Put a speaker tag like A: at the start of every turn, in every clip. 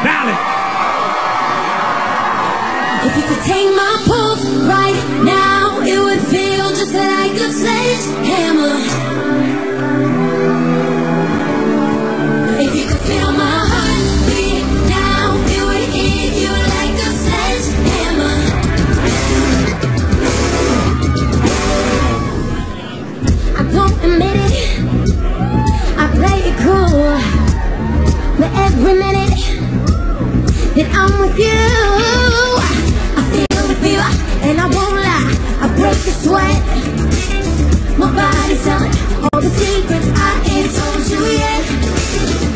A: Ballad.
B: If you could take my pulse right now, it would feel just like a sledgehammer. If you could feel my heartbeat now, it would hit you like a sledgehammer. I don't admit it, I play it cool, but every minute that I'm with you, and I won't lie, I break the sweat. My body's telling all the secrets I ain't told you yet.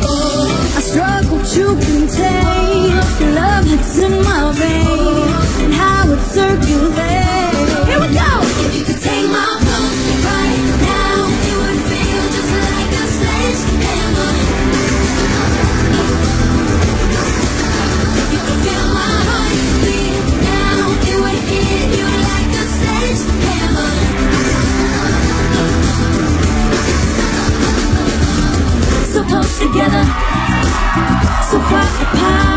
B: Oh, I struggle to contain the love that's in my veins and how it circulates. Here we go! If you could take my pulse right now, it would feel just like a sledgehammer. If you could feel my heartbeat now, it would hit you like a sledgehammer. So close together, so far apart.